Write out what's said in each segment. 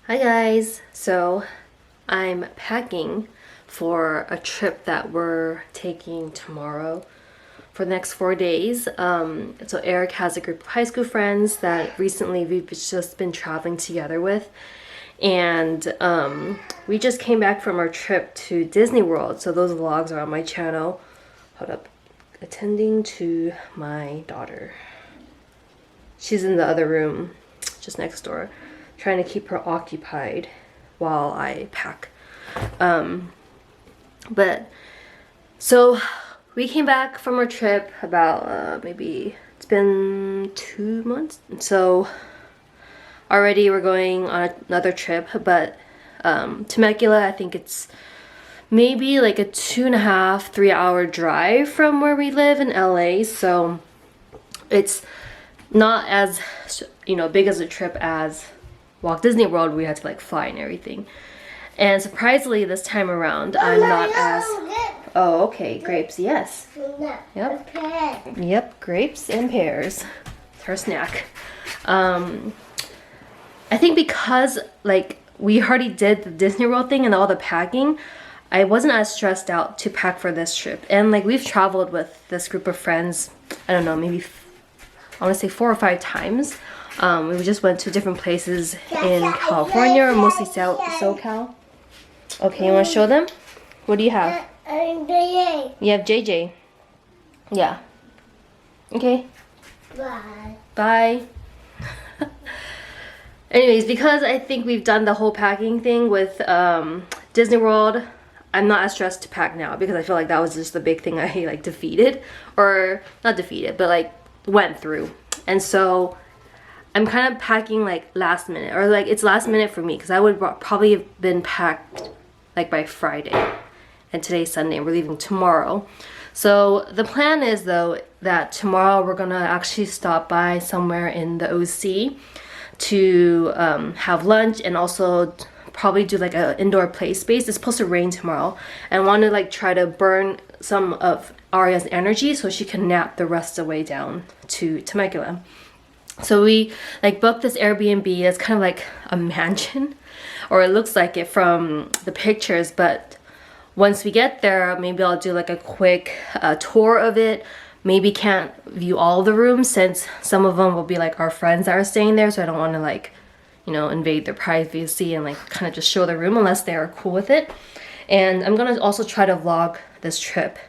Hi guys, so I'm packing for a trip that we're taking tomorrow for the next 4 days. So Eric has a group of high school friends that recently we've just been traveling together with, and we just came back from our trip to Disney World, so those vlogs are on my channel. Hold up, attending to my daughter. She's in the other room just next door, trying to keep her occupied while I pack. But so we came back from our trip about maybe it's been 2 months. So already we're going on another trip, but Temecula, I think it's maybe like a 2.5, 3 hour drive from where we live in LA. So it's not as, big as a trip as Walt Disney World. We had to like fly and everything. And surprisingly this time around, I'm not as... Oh, okay, grapes, yes. Yep. Yep, grapes and pears. It's her snack. I think because like we already did the Disney World thing and all the packing, I wasn't as stressed out to pack for this trip. And like we've traveled with this group of friends, I don't know, maybe I want to say 4 or 5 times. We just went to different places in California, or mostly SoCal. Okay, you want to show them? What do you have? JJ. You have JJ. Yeah. Okay. Bye. Bye. Anyways, because I think we've done the whole packing thing with Disney World, I'm not as stressed to pack now because I feel like that was just the big thing I like defeated, or not defeated, but like went through. And so I'm kind of packing like last minute, or like it's last minute for me because I would probably have been packed like by Friday, and today's Sunday, we're leaving tomorrow. So the plan is though that tomorrow we're gonna actually stop by somewhere in the OC to have lunch, and also probably do like an indoor play space. It's supposed to rain tomorrow, and I want to like try to burn some of Aria's energy so she can nap the rest of the way down to Temecula. So we like booked this Airbnb. It's kind of like a mansion, or it looks like it from the pictures, but once we get there, maybe I'll do like a quick tour of it. Maybe can't view all the rooms since some of them will be like our friends that are staying there, so I don't want to like, invade their privacy and like kind of just show the room unless they're cool with it. And I'm gonna also try to vlog this trip,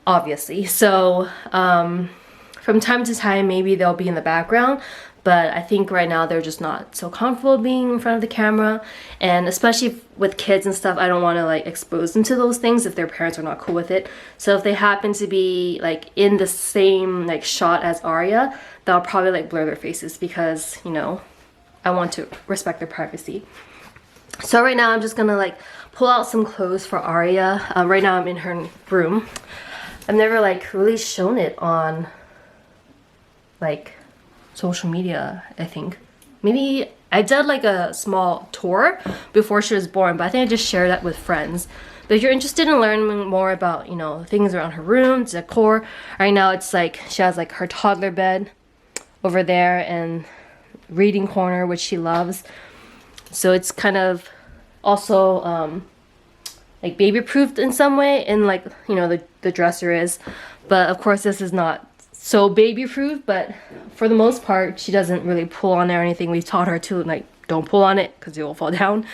obviously. So from time to time, maybe they'll be in the background, but I think right now they're just not so comfortable being in front of the camera. And especially with kids and stuff, I don't want to like expose them to those things if their parents are not cool with it. So if they happen to be like in the same like shot as Aria, they'll probably like blur their faces because, I want to respect their privacy. So right now I'm just gonna like pull out some clothes for Aria. Right now I'm in her room. I've never like really shown it on like social media. I think maybe I did like a small tour before she was born, but I think I just shared that with friends. But if you're interested in learning more about things around her room, decor, right now it's like she has like her toddler bed over there and reading corner, which she loves. So it's kind of also like baby proofed in some way, and like the dresser is, but of course this is not so baby proof, but for the most part she doesn't really pull on it or anything. We've taught her to like don't pull on it because it will fall down,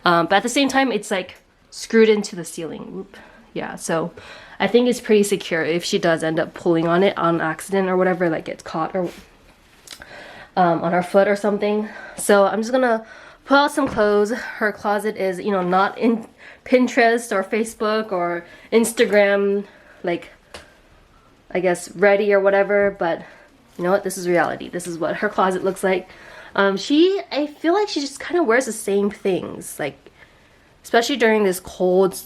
but at the same time it's like screwed into the ceiling. Oop. Yeah, so I think it's pretty secure if she does end up pulling on it on accident or whatever, like gets caught or on her foot or something. So I'm just gonna pull out some clothes. Her closet is not in Pinterest or Facebook or Instagram like I guess ready or whatever, but you know what, this is reality. This is what her closet looks like. I feel like she just kind of wears the same things, like especially during this cold,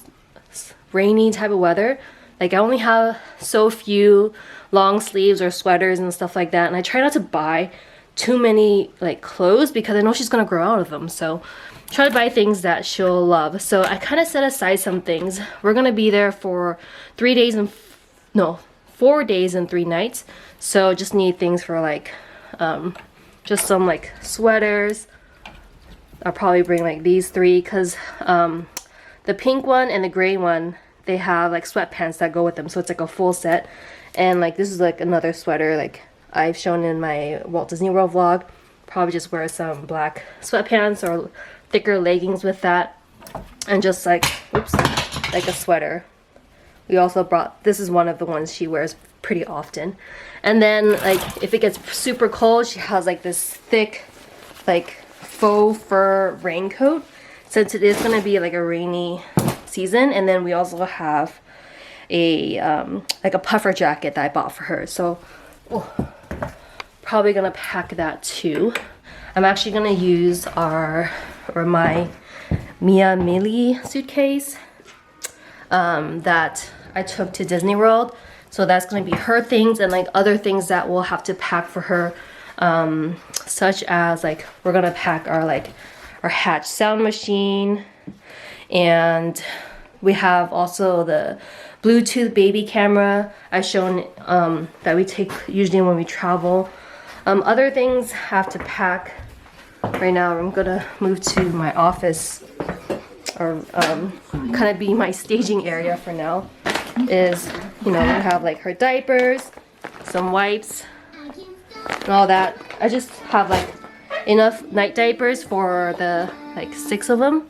rainy type of weather. Like I only have so few long sleeves or sweaters and stuff like that, and I try not to buy too many like clothes because I know she's gonna grow out of them. So try to buy things that she'll love. So I kind of set aside some things. We're gonna be there for 4 days and 3 nights. So just need things for like just some like sweaters, I'll probably bring like these three because the pink one and the gray one, they have like sweatpants that go with them, so it's like a full set. And like this is like another sweater like I've shown in my Walt Disney World vlog. Probably just wear some black sweatpants or thicker leggings with that, and just like, oops, like a sweater. We also brought, this is one of the ones she wears pretty often. And then like if it gets super cold, she has like this thick like faux fur raincoat, since it is going to be like a rainy season. And then we also have a like a puffer jacket that I bought for her, so probably gonna pack that too. I'm actually gonna use my Mia Millie suitcase that I took to Disney World. So that's gonna be her things and like other things that we'll have to pack for her, such as like we're gonna pack our Hatch sound machine, and we have also the Bluetooth baby camera I've shown that we take usually when we travel. Other things have to pack. Right now I'm gonna move to my office, or kind of be my staging area for now. Is, you know, we have like her diapers, some wipes, and all that. I just have like enough night diapers for the like 6 of them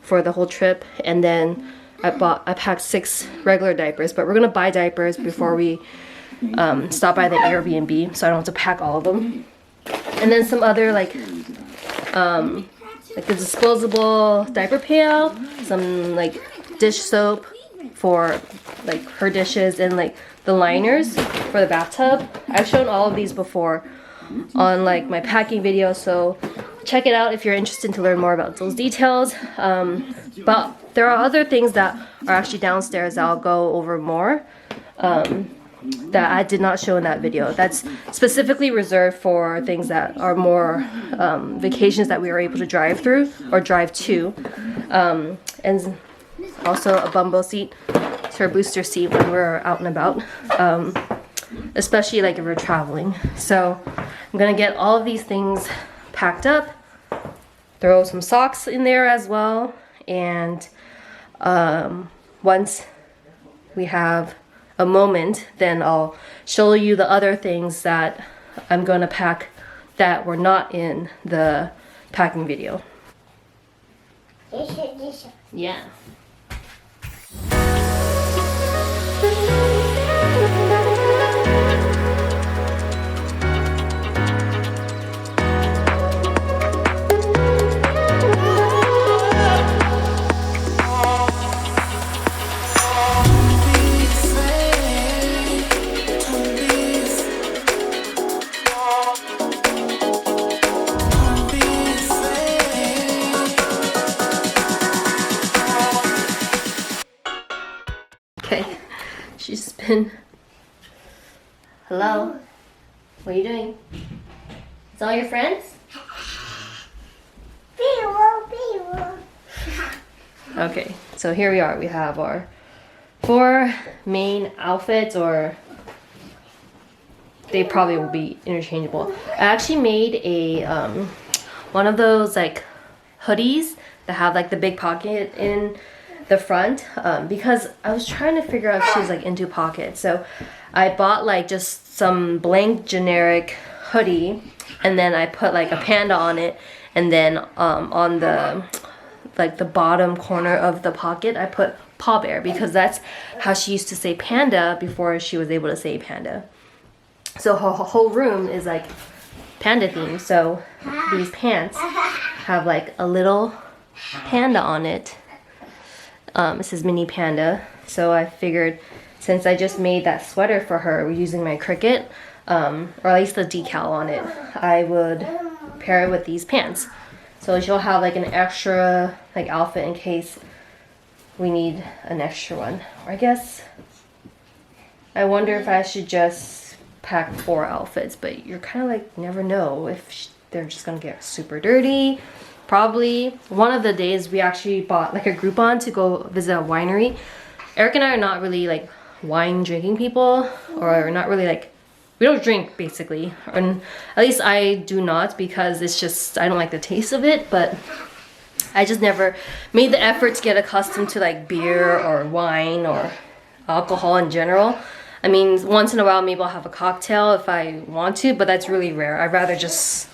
for the whole trip, and then I packed 6 regular diapers, but we're gonna buy diapers before we stop by the Airbnb, so I don't have to pack all of them. And then some other like the disposable diaper pail, some like dish soap for like her dishes, and like the liners for the bathtub. I've shown all of these before on like my packing video, so check it out if you're interested to learn more about those details. But there are other things that are actually downstairs that I'll go over more, that I did not show in that video. That's specifically reserved for things that are more vacations that we were able to drive through or drive to, and also a bumbo seat, so a booster seat when we're out and about, especially like if we're traveling. So I'm gonna get all of these things packed up, throw some socks in there as well, and once we have a moment, then I'll show you the other things that I'm gonna pack that were not in the packing video. Yeah. Okay, she's been... Hello? What are you doing? Is all your friends? Okay, so here we are. We have our 4 main outfits, or they probably will be interchangeable. I actually made a one of those like hoodies that have like the big pocket in the front, because I was trying to figure out if she was like into pockets. So I bought like just some blank generic hoodie, and then I put like a panda on it, and then on the like the bottom corner of the pocket I put Paw Bear, because that's how she used to say panda before she was able to say panda. So her whole room is like panda themed. So these pants have like a little panda on it. It says Mini Panda. So I figured, since I just made that sweater for her using my Cricut, or at least the decal on it, I would pair it with these pants. So she'll have like an extra like outfit in case we need an extra one. Or I guess, I wonder if I should just pack 4 outfits, but you're kind of like, never know if they're just gonna get super dirty. Probably one of the days we actually bought like a Groupon to go visit a winery. Eric and I are not really like wine drinking people, or not really like, we don't drink basically, and at least I do not, because it's just, I don't like the taste of it. But I just never made the effort to get accustomed to like beer or wine or alcohol in general. I mean, once in a while maybe I'll have a cocktail if I want to, but that's really rare. I'd rather just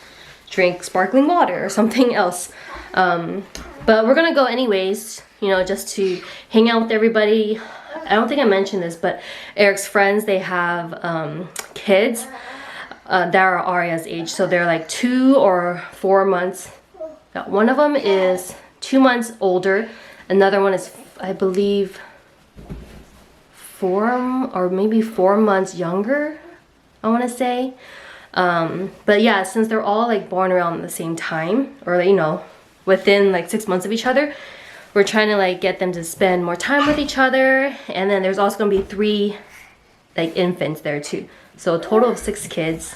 drink sparkling water or something else. But we're gonna go anyways, you know, just to hang out with everybody. I don't think I mentioned this, but Eric's friends, they have kids that are Aria's age. So they're like 2 or 4 months. One of them is 2 months older. Another one is, I believe, 4 or maybe 4 months younger, I want to say. But yeah, since they're all like born around the same time, or you know, within like 6 months of each other, we're trying to like get them to spend more time with each other. And then there's also gonna be 3 like infants there too. So a total of 6 kids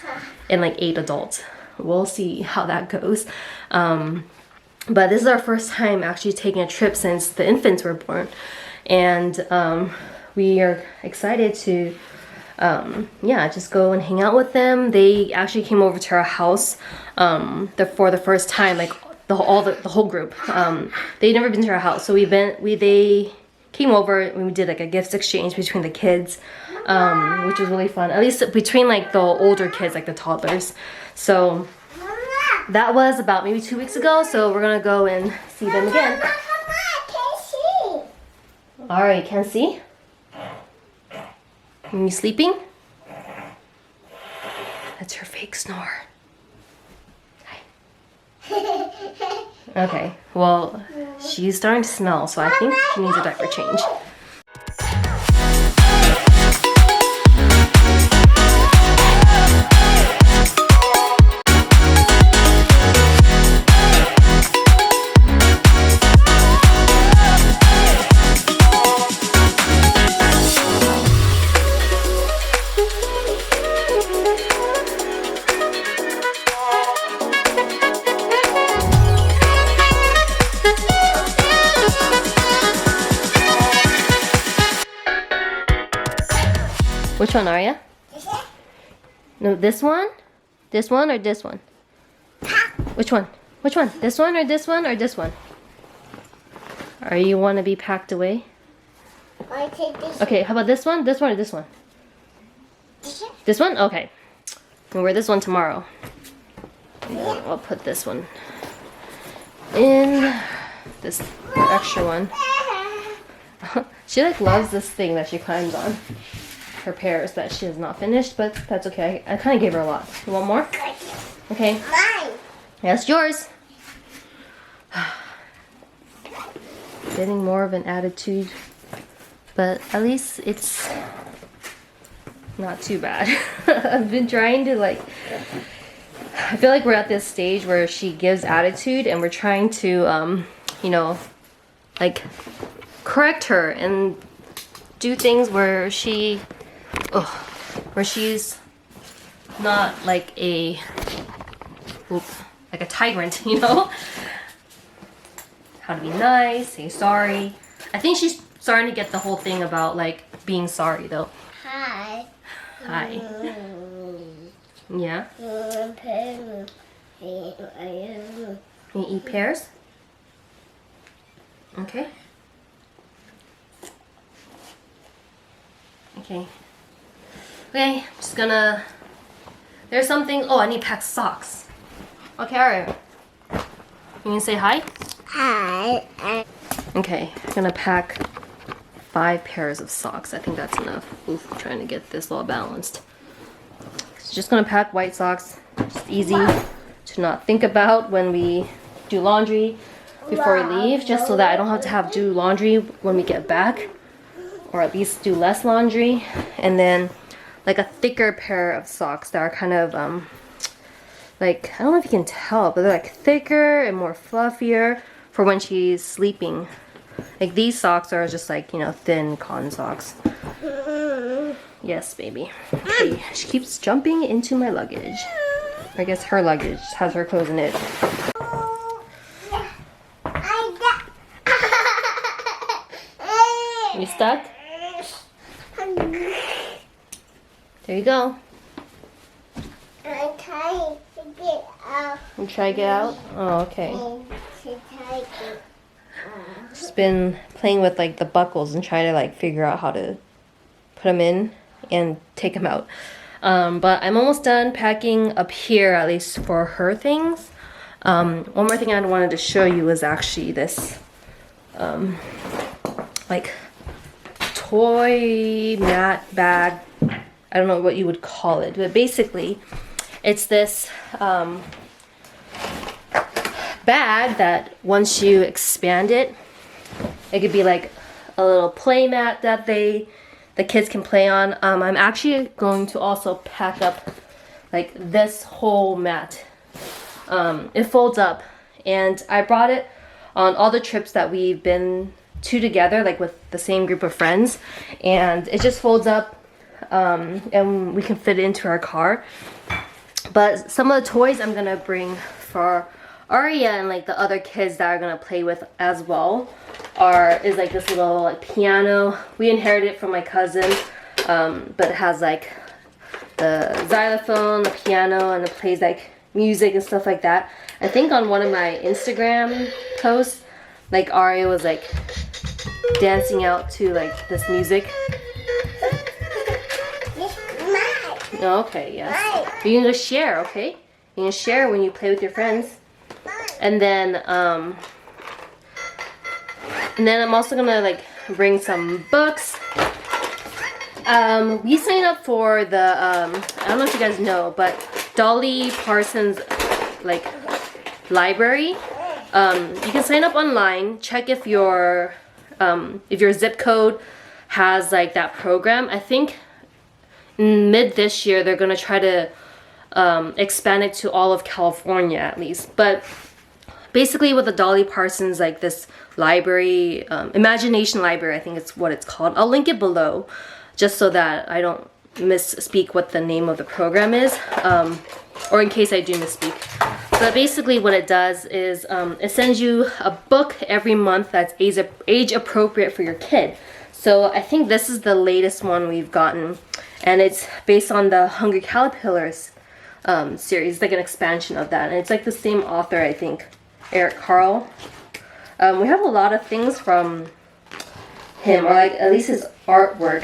and like 8 adults. We'll see how that goes. But this is our first time actually taking a trip since the infants were born. And we are excited to yeah, just go and hang out with them. They actually came over to our house for the first time, like the whole group. They'd never been to our house, so they came over and we did like a gifts exchange between the kids, which was really fun. At least between like the older kids, like the toddlers. So that was about maybe 2 weeks ago. So we're gonna go and see them again. All right, can't see. Are you sleeping? That's her fake snore. Hi. Okay, well, she's starting to smell, so I think she needs a diaper change. Which one, Aria? No, this one? This one or this one? Which one? Which one? This one or this one or this one? Or you want to be packed away? I take this. Okay, how about this one? This one or this one? This one? Okay. We'll wear this one tomorrow. I'll put this one in. This extra one. She like loves this thing that she climbs on. Her pears that she has not finished, but that's okay. I kind of gave her a lot. You want more? Okay. Mine. That's yours. Getting more of an attitude, but at least it's not too bad. I've been trying to like, I feel like we're at this stage where she gives attitude and we're trying to, you know, like correct her and do things where where she's not like a tyrant, you know? How to be nice, say sorry. I think she's starting to get the whole thing about like being sorry though. Hi. Hi. Yeah? Can you eat pears? Okay. Okay. Okay, I'm just gonna... There's something... Oh, I need to pack socks. Okay, alright. You gonna say hi? Hi. Okay, I'm gonna pack 5 pairs of socks. I think that's enough. Oof, I'm trying to get this all balanced. So just gonna pack white socks. Just easy to not think about when we do laundry before we leave, just so that I don't have to do laundry when we get back. Or at least do less laundry. And then like a thicker pair of socks that are kind of like, I don't know if you can tell, but they're like thicker and more fluffier for when she's sleeping. Like these socks are just like, you know, thin cotton socks. Yes, baby. Okay, she keeps jumping into my luggage. I guess her luggage has her clothes in it. You stuck? There you go. I'm trying to get out. You try to get out? Oh, okay. like it. Just been playing with like the buckles and trying to like figure out how to put them in and take them out. But I'm almost done packing up here, at least for her things. One more thing I wanted to show you is actually this like toy mat bag. I don't know what you would call it, but basically it's this bag that once you expand it, it could be like a little play mat that the kids can play on. I'm actually going to also pack up like this whole mat. It folds up, and I brought it on all the trips that we've been to together, like with the same group of friends, and it just folds up, and we can fit it into our car. But some of the toys I'm gonna bring for Aria and like the other kids that are gonna play with as well is like this little like piano. We inherited it from my cousin, but it has like the xylophone, the piano, and it plays like music and stuff like that. I think on one of my Instagram posts, like Aria was like dancing out to like this music. Oh, okay, yes. You can just share, okay? You can share when you play with your friends. And then I'm also gonna like bring some books. We signed up for the I don't know if you guys know, but Dolly Parsons like library. You can sign up online. Check if your zip code has like that program. I think mid this year they're gonna try to expand it to all of California at least. But basically with the Dolly Parsons, like this library, Imagination Library, I think it's what it's called. I'll link it below just so that I don't misspeak what the name of the program is, or in case I do misspeak. But basically what it does is it sends you a book every month that's age appropriate for your kid. So I think this is the latest one we've gotten, and it's based on the Hungry Caterpillars series. It's like an expansion of that, and it's like the same author, I think, Eric Carle. We have a lot of things from him, or like at least his artwork.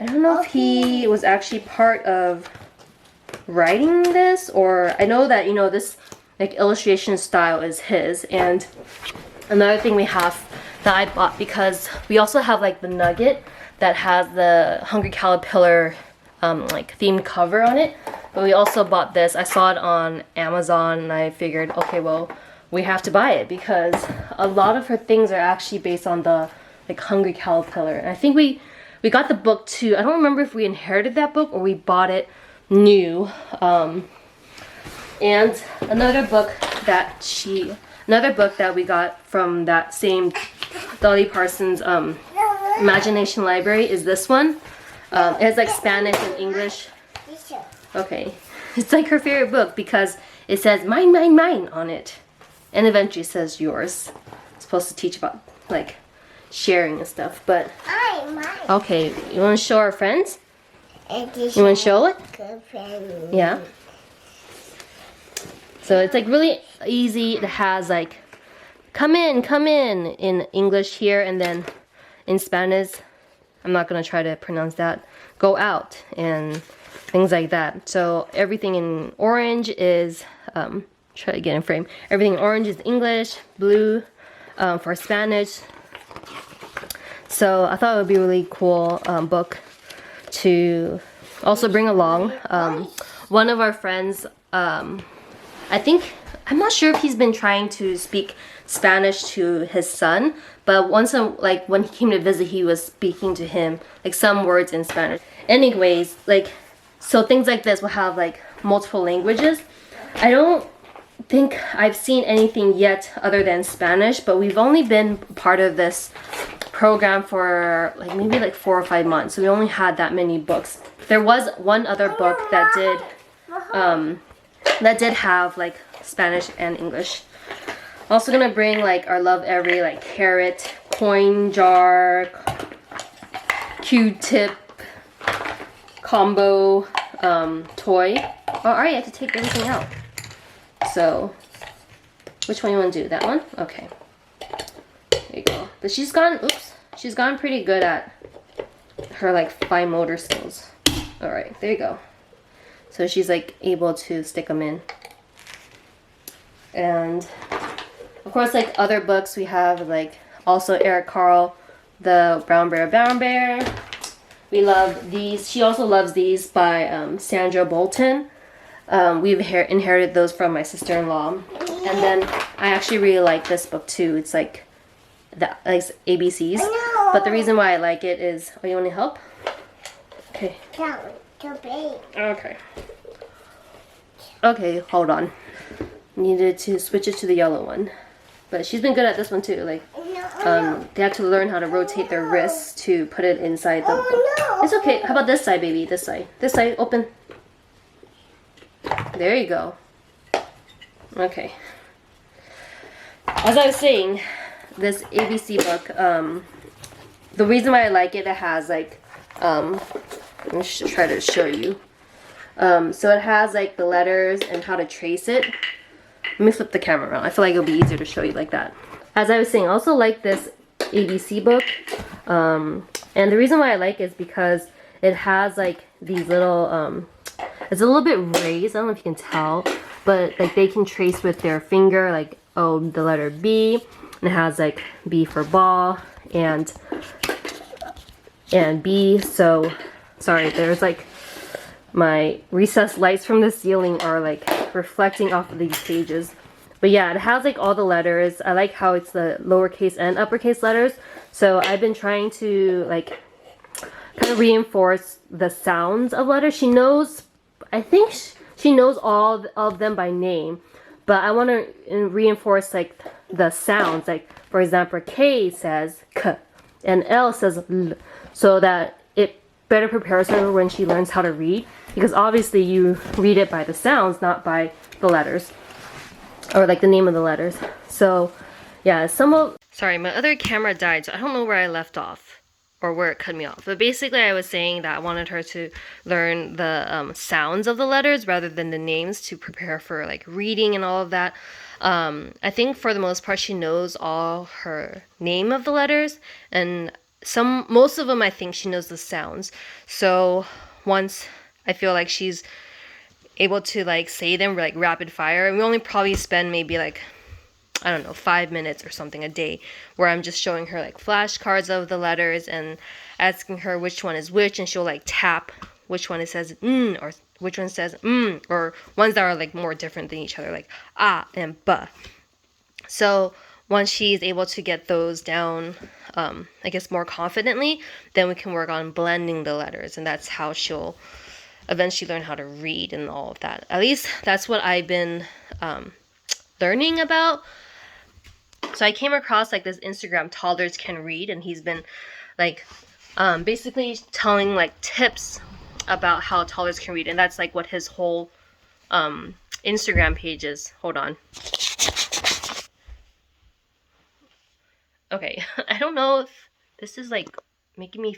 I don't know if he was actually part of writing this, or I know that, you know, this like illustration style is his. And another thing we have that I bought, because we also have like the nugget that has the Hungry Caterpillar like themed cover on it, but we also bought this. I saw it on Amazon and I figured, okay, well, we have to buy it because a lot of her things are actually based on the like Hungry Caterpillar. And I think we got the book too. I don't remember if we inherited that book or we bought it new. And another book that we got from that same Dolly Parsons Imagination Library is this one. It has like Spanish and English. Okay. It's like her favorite book because it says mine, mine, mine on it. And eventually says yours. It's supposed to teach about like sharing and stuff, but okay, you want to show our friends? You want to show it? Yeah. So it's like really easy. It has like come in in English here, and then in Spanish, I'm not gonna try to pronounce that, go out and things like that. So everything in orange is try to get in frame. Everything in orange is English, blue for Spanish. So I thought it would be a really cool book to also bring along. One of our friends, I'm not sure if he's been trying to speak Spanish to his son, but once like when he came to visit, he was speaking to him like some words in Spanish. Anyways, like, so things like this will have like multiple languages. I don't think I've seen anything yet other than Spanish, but we've only been part of this program for like maybe like 4 or 5 months, so we only had that many books. There was one other book that did have like Spanish and English. Also gonna bring like our Love Every like carrot, coin jar, Q-tip combo toy. Oh, alright, I have to take everything out. So Which one you want to do? That one? Okay. There you go. But she's gotten pretty good at her like fine motor skills. All right, there you go. So she's like able to stick them in. And of course, like other books we have like also Eric Carle, the Brown Bear. We love these. She also loves these by Sandra Bolton. We've inherited those from my sister-in-law. And then I actually really like this book too. It's like the ABCs. But the reason why I like it is, oh, you want to help? Okay. Okay. Okay, hold on. Needed to switch it to the yellow one. But she's been good at this one too. Like, they have to learn how to rotate their wrists to put it inside the book. It's okay. How about this side, baby? This side. This side, open. There you go. Okay. As I was saying, this ABC book, the reason why I like it, it has like, let me try to show you. So it has like the letters and how to trace it. Let me flip the camera around. I feel like it'll be easier to show you like that. As I was saying, I also like this ABC book. And the reason why I like it is because it has like these little, it's a little bit raised. I don't know if you can tell, but like they can trace with their finger, like, oh, the letter B. And it has like B for ball and B. So, sorry, there's like my recessed lights from the ceiling are like reflecting off of these pages. But yeah, it has like all the letters. I like how it's the lowercase and uppercase letters. So I've been trying to like kind of reinforce the sounds of letters. She knows, I think she knows all of them by name, but I want to reinforce like the sounds. Like for example, K says K and L says L, so that it better prepares her when she learns how to read. Because obviously you read it by the sounds, not by the letters. Or like the name of the letters. So yeah, sorry, my other camera died, so I don't know where I left off. Or where it cut me off. But basically I was saying that I wanted her to learn the sounds of the letters rather than the names to prepare for like reading and all of that. I think for the most part she knows all her name of the letters. And most of them I think she knows the sounds. So once I feel like she's able to like say them like rapid fire, and we only probably spend maybe like, I don't know, 5 minutes or something a day where I'm just showing her like flashcards of the letters and asking her which one is which, and she'll like tap which one it says or which one says or ones that are like more different than each other, like ah and ba. So once she's able to get those down, I guess more confidently, then we can work on blending the letters, and that's how she'll eventually learn how to read and all of that. At least that's what I've been learning about. So I came across like this Instagram, Toddlers Can Read, and he's been like basically telling like tips about how toddlers can read, and that's like what his whole Instagram page is. Hold on. Okay, I don't know if this is like making me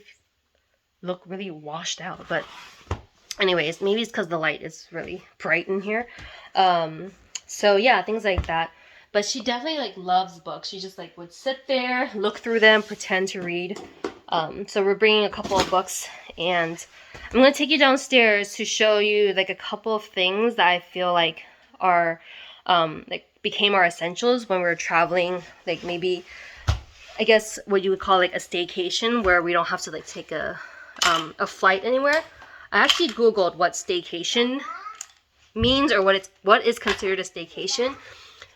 look really washed out, but anyways, maybe it's because the light is really bright in here. So yeah, things like that. But she definitely like loves books. She just like would sit there, look through them, pretend to read. So we're bringing a couple of books, and I'm gonna take you downstairs to show you like a couple of things that I feel like are like became our essentials when we were traveling. Like maybe, I guess what you would call like a staycation, where we don't have to like take a flight anywhere. I actually googled what staycation means, or what is considered a staycation.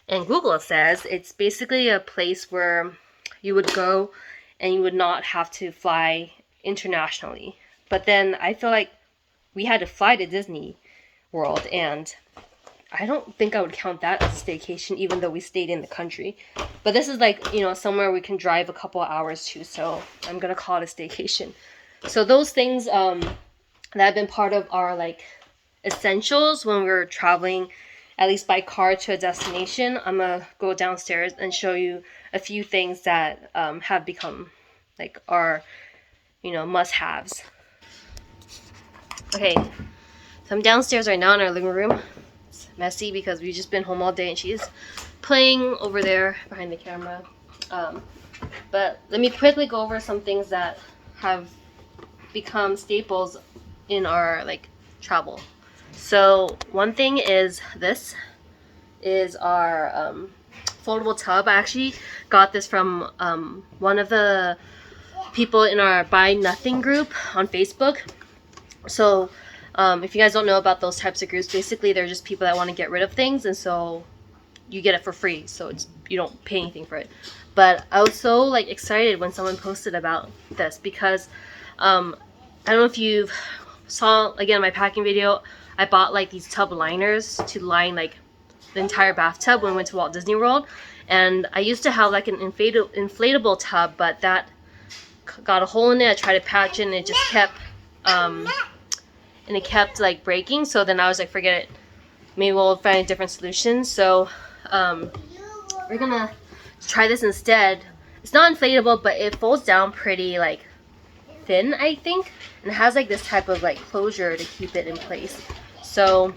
And Google says it's basically a place where you would go and you would not have to fly internationally. But then I feel like we had to fly to Disney World, and I don't think I would count that as a staycation, even though we stayed in the country. But this is like, you know, somewhere we can drive a couple of hours to, so I'm gonna call it a staycation. So those things that have been part of our like essentials when we were traveling, at least by car, to a destination. I'm gonna go downstairs and show you a few things that have become like our, you know, must-haves. Okay, so I'm downstairs right now in our living room. It's messy because we've just been home all day and she's playing over there behind the camera. But let me quickly go over some things that have become staples in our like travel. So one thing is this is our foldable tub. I actually got this from one of the people in our Buy Nothing group on Facebook. So if you guys don't know about those types of groups, basically they're just people that want to get rid of things, and so you get it for free, so it's you don't pay anything for it. But I was so like excited when someone posted about this because I don't know if you saw again my packing video. I bought like these tub liners to line like the entire bathtub when we went to Walt Disney World, and I used to have like an inflatable tub, but that got a hole in it. I tried to patch it and it just kept like breaking. So then I was like, forget it, maybe we'll find a different solution. So we're gonna try this instead. It's not inflatable, but it folds down pretty like thin, I think, and it has like this type of like closure to keep it in place. So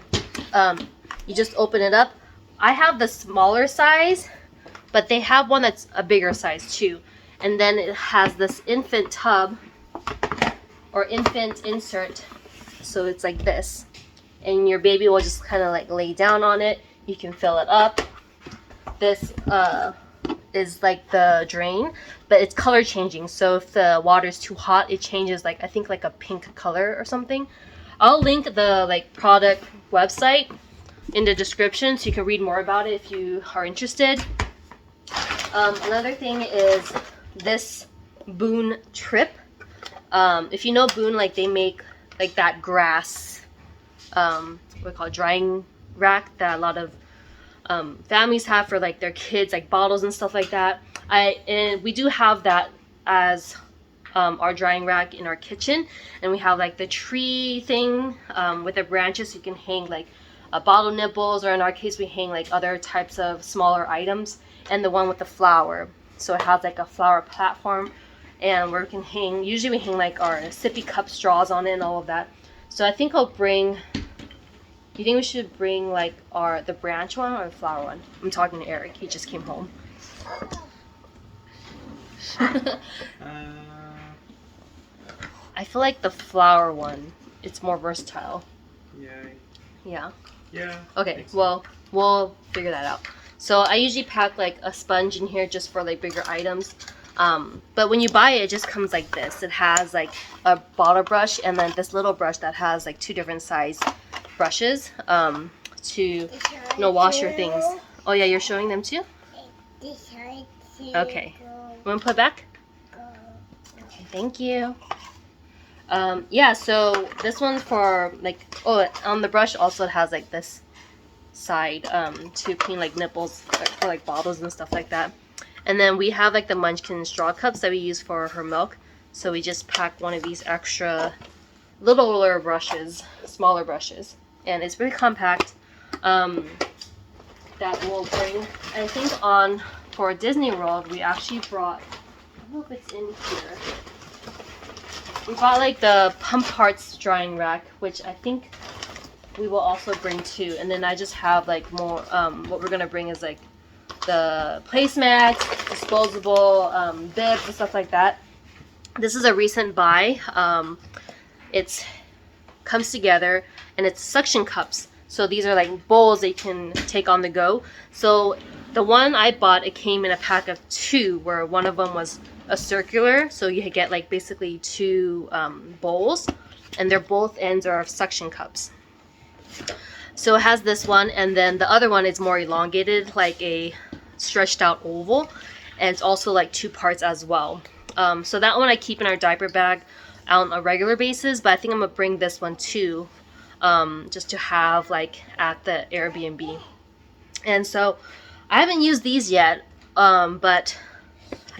you just open it up. I have the smaller size, but they have one that's a bigger size too. And then it has this infant tub or infant insert, so it's like this, and your baby will just kind of like lay down on it. You can fill it up. This is like the drain, but it's color changing, so if the water is too hot, it changes like I think like a pink color or something. I'll link the like product website in the description so you can read more about it if you are interested. Another thing is this Boone Trip. If you know Boone, like they make like that grass what we call drying rack that a lot of families have for like their kids, like bottles and stuff like that. And we do have that as our drying rack in our kitchen, and we have like the tree thing with the branches, so you can hang like bottle nipples, or in our case we hang like other types of smaller items, and the one with the flower, so it has like a flower platform, and where we can hang, usually we hang like our sippy cup straws on it and all of that. So I think I'll bring, you think we should bring like the branch one or the flower one? I'm talking to Eric, he just came home. I feel like the flower one, it's more versatile. Yeah. Okay, well, we'll figure that out. So I usually pack like a sponge in here just for like bigger items. But when you buy it, it just comes like this. It has like a bottle brush and then this little brush that has like 2 different size brushes to wash your things. Oh yeah, you're showing them too? Okay. You want to put it back? Okay, thank you. Yeah, so this one's for like, oh, on the brush also it has like this side to clean like nipples for like bottles and stuff like that. And then we have like the Munchkin straw cups that we use for her milk, so we just pack one of these extra littler brushes, smaller brushes, and it's very compact. That we'll bring, I think, on for Disney World. We actually brought, I don't know if it's in here. We bought like the Pump Hearts drying rack, which I think we will also bring too. And then I just have like more, what we're gonna bring is like the placemats, disposable bibs and stuff like that. This is a recent buy. It comes together and it's suction cups. So these are like bowls that you can take on the go. So the one I bought, it came in a pack of 2, where one of them was a circular, so you get like basically 2 bowls, and their both ends are suction cups. So it has this one, and then the other one is more elongated, like a stretched out oval, and it's also like 2 parts as well. So that one I keep in our diaper bag on a regular basis, but I think I'm gonna bring this one too, just to have like at the Airbnb. And so I haven't used these yet, but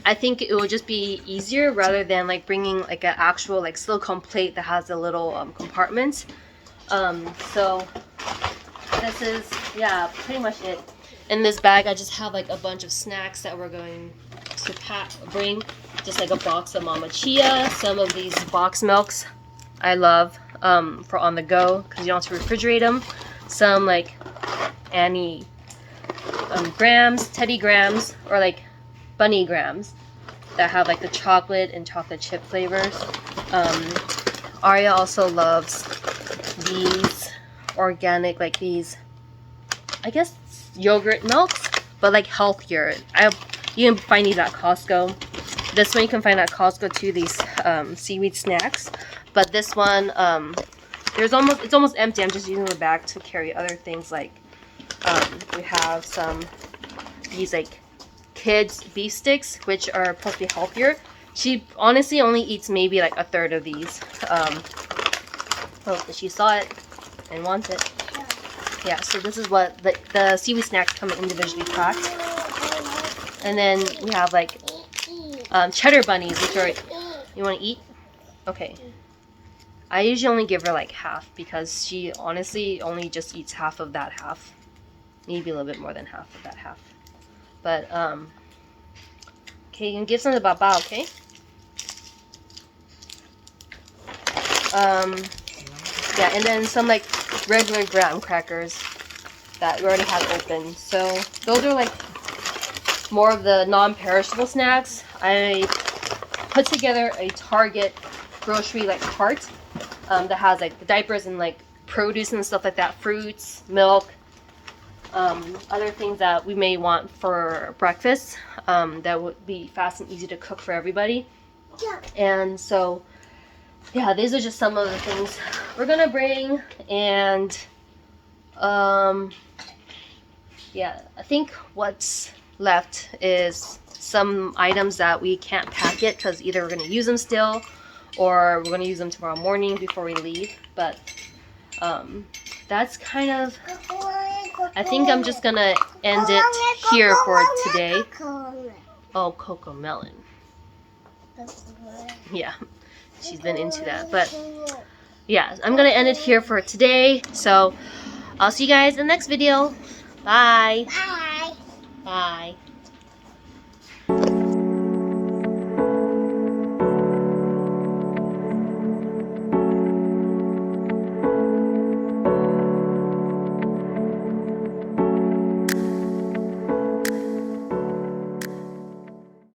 I think it would just be easier rather than like bringing like an actual like silicone plate that has a little compartment. So this is, yeah, pretty much it. In this bag I just have like a bunch of snacks that we're going to bring, just like a box of Mama Chia, some of these box milks I love for on the go because you don't have to refrigerate them, some like Annie grams, Teddy grams, or like bunny grams that have like the chocolate and chocolate chip flavors. Arya also loves these organic, like these, I guess yogurt milks, but like healthier. You can find these at Costco. This one you can find at Costco too, these seaweed snacks. But this one, it's almost empty. I'm just using the bag to carry other things like we have these like kids beef sticks, which are supposed to be healthier. She honestly only eats maybe like a third of these. She saw it and wants it. Yeah, so this is what the seaweed snacks come individually packed. And then we have like cheddar bunnies, which are, you want to eat? Okay. I usually only give her like half because she honestly only just eats half of that half. Maybe a little bit more than half of that half. But, okay, you can give some to Baba, okay? Yeah, and then some like regular graham crackers that we already have open. So those are like more of the non-perishable snacks. I put together a Target grocery like cart that has like the diapers and like produce and stuff like that, fruits, milk, other things that we may want for breakfast that would be fast and easy to cook for everybody. Yeah. And so yeah, these are just some of the things we're gonna bring. And yeah, I think what's left is some items that we can't pack it because either we're gonna use them still or we're gonna use them tomorrow morning before we leave. But that's kind of, I think I'm just gonna end it here for today. Oh, cocoa melon. Yeah, she's been into that. But yeah, I'm gonna end it here for today. So I'll see you guys in the next video. Bye. Bye. Bye.